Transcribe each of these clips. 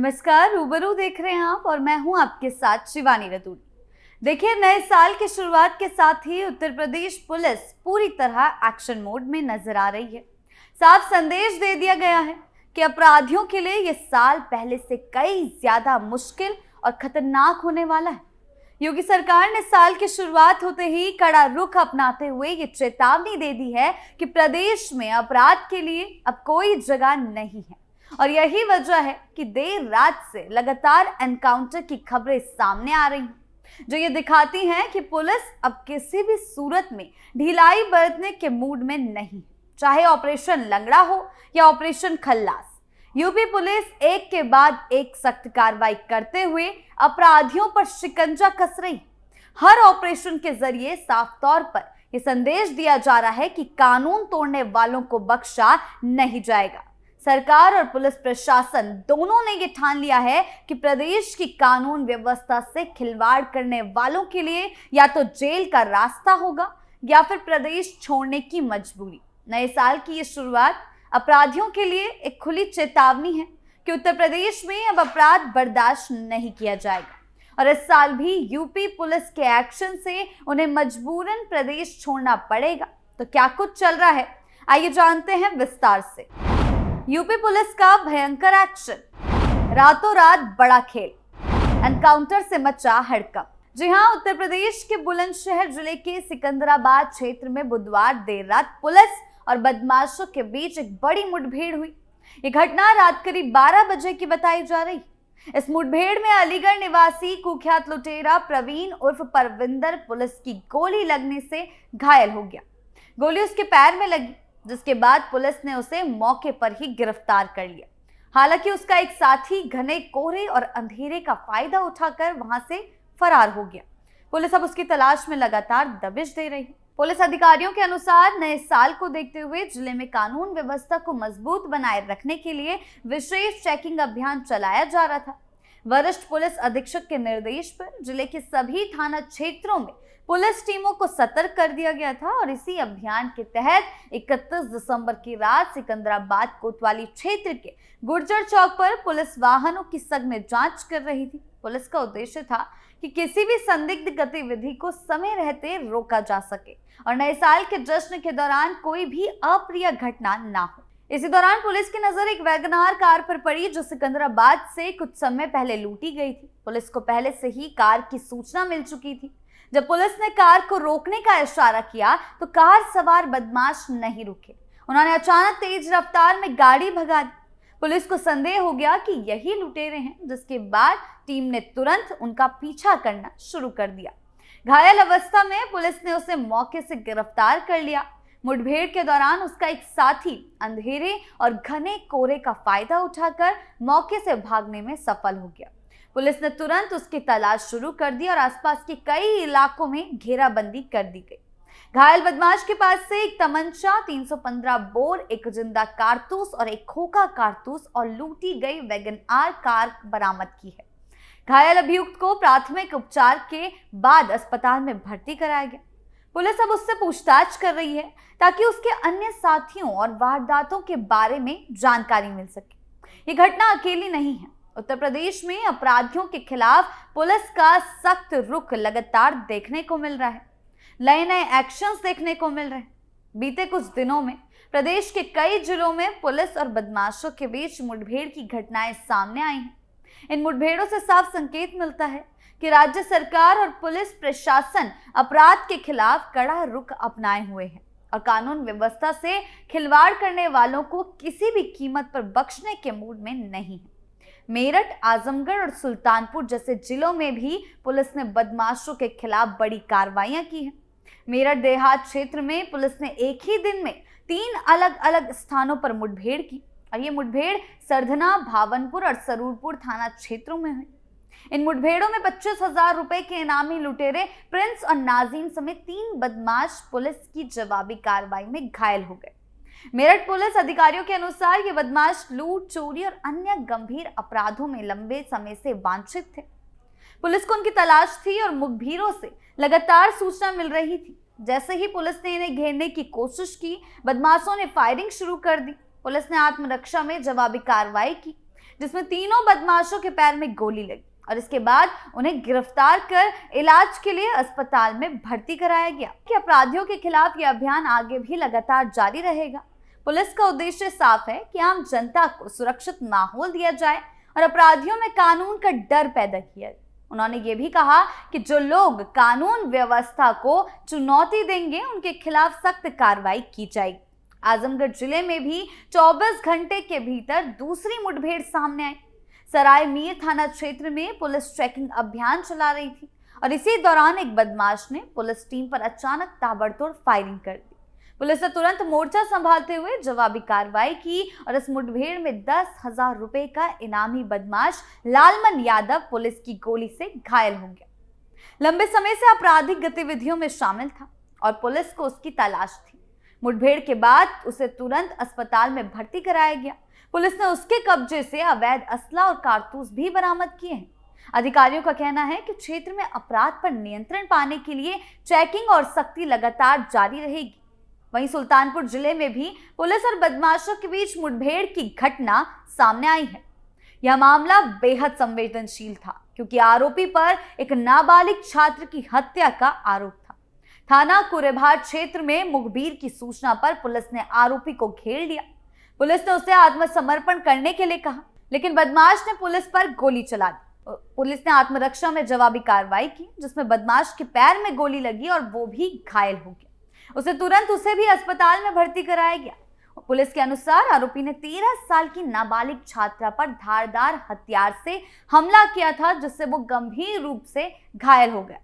नमस्कार, रूबरू देख रहे हैं आप और मैं हूं आपके साथ शिवानी रतूड़ी। देखिए, नए साल की शुरुआत के साथ ही उत्तर प्रदेश पुलिस पूरी तरह एक्शन मोड में नजर आ रही है। साफ संदेश दे दिया गया है कि अपराधियों के लिए यह साल पहले से कई ज्यादा मुश्किल और खतरनाक होने वाला है। योगी सरकार ने साल की शुरुआत होते ही कड़ा रुख अपनाते हुए ये चेतावनी दे दी है कि प्रदेश में अपराध के लिए अब कोई जगह नहीं है। और यही वजह है कि देर रात से लगातार एनकाउंटर की खबरें सामने आ रही हैं, जो ये दिखाती हैं कि पुलिस अब किसी भी सूरत में ढिलाई बरतने के मूड में नहीं, चाहे ऑपरेशन लंगड़ा हो या ऑपरेशन खल्लास। यूपी पुलिस एक के बाद एक सख्त कार्रवाई करते हुए अपराधियों पर शिकंजा कस रही। हर ऑपरेशन के जरिए साफ तौर पर यह संदेश दिया जा रहा है कि कानून तोड़ने वालों को बख्शा नहीं जाएगा। सरकार और पुलिस प्रशासन दोनों ने ये ठान लिया है कि प्रदेश की कानून व्यवस्था से खिलवाड़ करने वालों के लिए या तो जेल का रास्ता होगा या फिर प्रदेश छोड़ने की मजबूरी। नए साल की ये शुरुआत अपराधियों के लिए एक खुली चेतावनी है कि उत्तर प्रदेश में अब अपराध बर्दाश्त नहीं किया जाएगा और इस साल भी यूपी पुलिस के एक्शन से उन्हें मजबूरन प्रदेश छोड़ना पड़ेगा। तो क्या कुछ चल रहा है, आइए जानते हैं विस्तार से। यूपी पुलिस का भयंकर एक्शन, रातों रात बड़ा खेल, एनकाउंटर से मचा हड़कंप। जी हां, उत्तर प्रदेश के बुलंदशहर जिले के सिकंदराबाद क्षेत्र में बुधवार देर रात पुलिस और बदमाशों के बीच एक बड़ी मुठभेड़ हुई। ये घटना रात करीब 12 बजे की बताई जा रही। इस मुठभेड़ में अलीगढ़ निवासी कुख्यात लुटेरा प्रवीण उर्फ परविंदर पुलिस की गोली लगने से घायल हो गया। गोली उसके पैर में लगी, जिसके बाद पुलिस ने उसे मौके पर ही गिरफ्तार कर लिया। हालांकि उसका एक साथी घने कोहरे और अंधेरे का फायदा उठाकर वहां से फरार हो गया। पुलिस अब उसकी तलाश में लगातार दबिश दे रही है। पुलिस अधिकारियों के अनुसार नए साल को देखते हुए जिले में कानून व्यवस्था को मजबूत बनाए रखने के लिए विशेष चेकिंग अभियान चलाया जा रहा था। वरिष्ठ पुलिस अधीक्षक के निर्देश पर जिले के सभी थाना क्षेत्रों में पुलिस टीमों को सतर्क कर दिया गया था और इसी अभियान के तहत 31 दिसंबर की रात सिकंदराबाद कोतवाली क्षेत्र के गुर्जर चौक पर पुलिस वाहनों की सघन जांच कर रही थी। पुलिस का उद्देश्य था कि किसी भी संदिग्ध गतिविधि को समय रहते रोका जा सके और नए साल के जश्न के दौरान कोई भी अप्रिय घटना ना हो। इसी दौरान पुलिस की नजर एक वैगनार कार पर पड़ी, जो सिकंदराबाद से कुछ समय पहले लूटी गई थी। पुलिस को पहले से ही कार की सूचना मिल चुकी थी। जब पुलिस ने कार को रोकने का इशारा किया तो कार सवार बदमाश नहीं रुके। उन्होंने अचानक तेज रफ्तार में गाड़ी भगा दी। पुलिस को संदेह हो गया कि यही लुटेरे हैं, जिसके बाद टीम ने तुरंत उनका पीछा करना शुरू कर दिया। घायल अवस्था में पुलिस ने उसे मौके से गिरफ्तार कर लिया। मुठभेड़ के दौरान उसका एक साथी अंधेरे और घने कोहरे का फायदा उठाकर मौके से भागने में सफल हो गया। पुलिस ने तुरंत उसकी तलाश शुरू कर दी और आसपास के कई इलाकों में घेराबंदी कर दी गई। घायल बदमाश के पास से एक तमंचा, 315 बोर, एक जिंदा कारतूस और एक खोखा कारतूस और लूटी गई वैगन आर कार बरामद की है। घायल अभियुक्त को प्राथमिक उपचार के बाद अस्पताल में भर्ती कराया गया। पुलिस अब उससे पूछताछ कर रही है ताकि उसके अन्य साथियों और वारदातों के बारे में जानकारी मिल सके। ये घटना अकेली नहीं है। उत्तर प्रदेश में अपराधियों के खिलाफ पुलिस का सख्त रुख लगातार देखने को मिल रहा है। नए नए एक्शंस देखने को मिल रहे हैं। बीते कुछ दिनों में प्रदेश के कई जिलों में पुलिस और बदमाशों के बीच मुठभेड़ की घटनाएं सामने आई हैं। इन मुठभेड़ों से साफ संकेत मिलता है कि राज्य सरकार और पुलिस प्रशासन अपराध के खिलाफ कड़ा रुख अपनाए हुए हैं और कानून व्यवस्था से खिलवाड़ करने वालों को किसी भी कीमत पर बख्शने के मूड में नहीं है। मेरठ, आजमगढ़ और सुल्तानपुर जैसे जिलों में भी पुलिस ने बदमाशों के खिलाफ बड़ी कार्रवाइयां की हैं। मेरठ देहात क्षेत्र में पुलिस ने एक ही दिन में 3 अलग अलग स्थानों पर मुठभेड़ की और ये मुठभेड़ सरधना, भावनपुर और सरूरपुर थाना क्षेत्रों में हुई। इन मुठभेड़ों में 25,000 रुपए के इनामी लुटेरे प्रिंस और नाजीम समेत 3 बदमाश पुलिस की जवाबी कार्रवाई में घायल हो गए। मेरठ पुलिस अधिकारियों के अनुसार ये बदमाश लूट, चोरी और अन्य गंभीर अपराधों में लंबे समय से वांछित थे। पुलिस को उनकी तलाश थी और मुखबिरों से लगातार सूचना मिल रही थी। जैसे ही पुलिस ने इन्हें घेरने की कोशिश की, बदमाशों ने फायरिंग शुरू कर दी। पुलिस ने आत्मरक्षा में जवाबी कार्रवाई की, जिसमें तीनों बदमाशों के पैर में गोली लगी और इसके बाद उन्हें गिरफ्तार कर इलाज के लिए अस्पताल में भर्ती कराया गया। कि अपराधियों के खिलाफ यह अभियान आगे भी लगातार जारी रहेगा। पुलिस का उद्देश्य साफ है कि आम जनता को सुरक्षित माहौल दिया जाए और अपराधियों में कानून का डर पैदा किया जाए। उन्होंने ये भी कहा कि जो लोग कानून व्यवस्था को चुनौती देंगे उनके खिलाफ सख्त कार्रवाई की जाएगी। आजमगढ़ जिले में भी 24 घंटे के भीतर दूसरी मुठभेड़ सामने आई। सराय मीर थाना क्षेत्र में पुलिस चेकिंग अभियान चला रही थी और इसी दौरान एक बदमाश ने पुलिस टीम पर अचानक ताबड़तोड़ फायरिंग कर दी। पुलिस ने तुरंत मोर्चा संभालते हुए जवाबी कार्रवाई की और इस मुठभेड़ में 10,000 रुपए का इनामी बदमाश लालमन यादव पुलिस की गोली से घायल हो गया। लंबे समय से आपराधिक गतिविधियों में शामिल था और पुलिस को उसकी तलाश थी। मुठभेड़ के बाद उसे तुरंत अस्पताल में भर्ती कराया गया। पुलिस ने उसके कब्जे से अवैध असला और कारतूस भी बरामद किए हैं। अधिकारियों का कहना है कि क्षेत्र में अपराध पर नियंत्रण पाने के लिए चेकिंग और सख्ती लगातार जारी रहेगी। वहीं सुल्तानपुर जिले में भी पुलिस और बदमाशों के बीच मुठभेड़ की घटना सामने आई है। यह मामला बेहद संवेदनशील था क्योंकि आरोपी पर एक नाबालिग छात्र की हत्या का आरोप था। थाना कुरेभार क्षेत्र में मुखबिर की सूचना पर पुलिस ने आरोपी को घेर लिया। पुलिस ने उसे आत्मसमर्पण करने के लिए कहा, लेकिन बदमाश ने पुलिस पर गोली चला दी। पुलिस ने आत्मरक्षा में जवाबी कार्रवाई की, जिसमें बदमाश के पैर में गोली लगी और वो भी घायल हो गया। उसे भी अस्पताल में भर्ती कराया गया। पुलिस के अनुसार आरोपी ने 13 साल की नाबालिग छात्रा पर धारदार हथियार से हमला किया था, जिससे वो गंभीर रूप से घायल हो गया।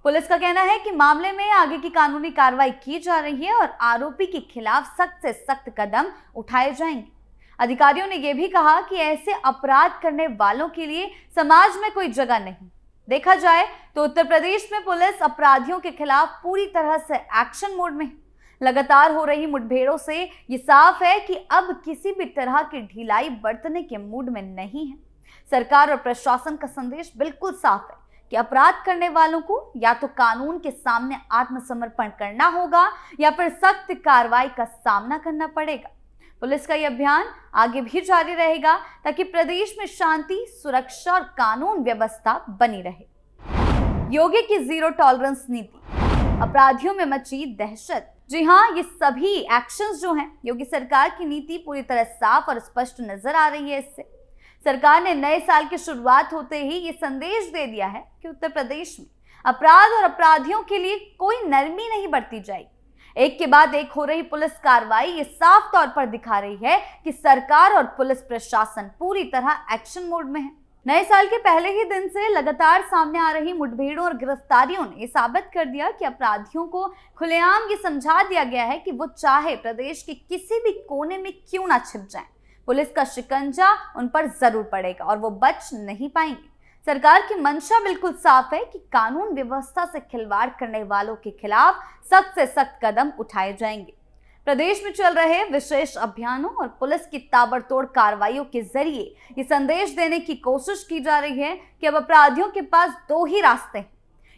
पुलिस का कहना है कि मामले में आगे की कानूनी कार्रवाई की जा रही है और आरोपी के खिलाफ सख्त से सख्त कदम उठाए जाएंगे। अधिकारियों ने यह भी कहा कि ऐसे अपराध करने वालों के लिए समाज में कोई जगह नहीं। देखा जाए तो उत्तर प्रदेश में पुलिस अपराधियों के खिलाफ पूरी तरह से एक्शन मोड में है। लगातार हो रही मुठभेड़ों से ये साफ है कि अब किसी भी तरह की ढिलाई बरतने के मूड में नहीं है। सरकार और प्रशासन का संदेश बिल्कुल साफ है कि अपराध करने वालों को या तो कानून के सामने आत्मसमर्पण करना होगा या फिर सख्त कार्रवाई का सामना करना पड़ेगा। पुलिस का यह अभियान आगे भी जारी रहेगा ताकि प्रदेश में शांति, सुरक्षा और कानून व्यवस्था बनी रहे। योगी की जीरो टॉलरेंस नीति, अपराधियों में मची दहशत। जी हाँ, ये सभी एक्शंस जो हैं, योगी सरकार की नीति पूरी तरह साफ और स्पष्ट नजर आ रही है। इससे सरकार ने नए साल की शुरुआत होते ही ये संदेश दे दिया है कि उत्तर प्रदेश में अपराध और अपराधियों के लिए कोई नरमी नहीं बरती जाएगी। एक के बाद एक हो रही पुलिस कार्रवाई ये साफ तौर पर दिखा रही है कि सरकार और पुलिस प्रशासन पूरी तरह एक्शन मोड में है। नए साल के पहले ही दिन से लगातार सामने आ रही मुठभेड़ों और गिरफ्तारियों ने साबित कर दिया कि अपराधियों को खुलेआम ये समझा दिया गया है कि वो चाहे प्रदेश के किसी भी कोने में क्यों ना छिप जाएं, पुलिस का शिकंजा उन पर जरूर पड़ेगा और वो बच नहीं पाएंगे। सरकार की मंशा बिल्कुल साफ है कि कानून व्यवस्था से खिलवाड़ करने वालों के खिलाफ सख्त से सख्त कदम उठाए जाएंगे। प्रदेश में चल रहे विशेष अभियानों और पुलिस की ताबड़तोड़ कार्रवाइयों के जरिए ये संदेश देने की कोशिश की जा रही है कि अब अपराधियों के पास दो ही रास्ते हैं,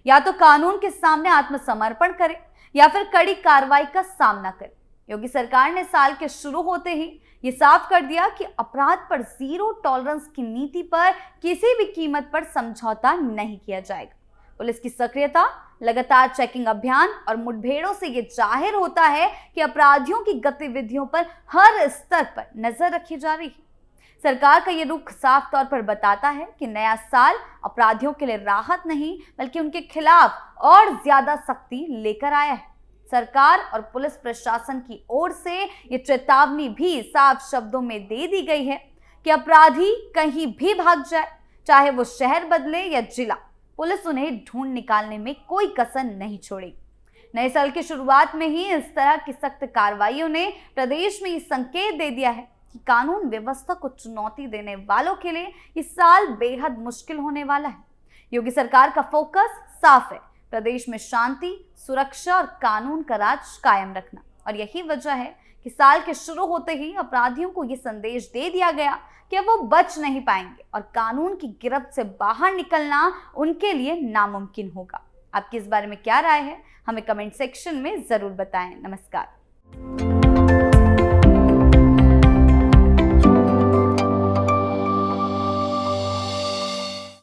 या तो कानून के सामने आत्मसमर्पण करें या फिर कड़ी कार्रवाई का सामना करें। योगी सरकार ने साल के शुरू होते ही ये साफ कर दिया कि अपराध पर जीरो टॉलरेंस की नीति पर किसी भी कीमत पर समझौता नहीं किया जाएगा। पुलिस की सक्रियता, लगातार चेकिंग अभियान और मुठभेड़ों से ये जाहिर होता है कि अपराधियों की गतिविधियों पर हर स्तर पर नजर रखी जा रही है। सरकार का ये रुख साफ तौर पर बताता है कि नया साल अपराधियों के लिए राहत नहीं बल्कि उनके खिलाफ और ज्यादा सख्ती लेकर आया है। सरकार और पुलिस प्रशासन की ओर से ये चेतावनी भी साफ शब्दों में दे दी गई है कि अपराधी कहीं भी भाग जाए, चाहे वो शहर बदले या जिला, पुलिस उन्हें ढूंढ निकालने में कोई कसर नहीं छोड़ेगी। नए साल की शुरुआत में ही इस तरह की सख्त कार्रवाइयों ने प्रदेश में ये संकेत दे दिया है कि कानून व्यवस्था को चुनौती देने वालों के लिए इस साल बेहद मुश्किल होने वाला है। योगी सरकार का फोकस साफ है, प्रदेश में शांति, सुरक्षा और कानून का राज कायम रखना। और यही वजह है कि साल के शुरू होते ही अपराधियों को ये संदेश दे दिया गया कि वो बच नहीं पाएंगे और कानून की गिरफ्त से बाहर निकलना उनके लिए नामुमकिन होगा। आपकी इस बारे में क्या राय है, हमें कमेंट सेक्शन में जरूर बताएं। नमस्कार।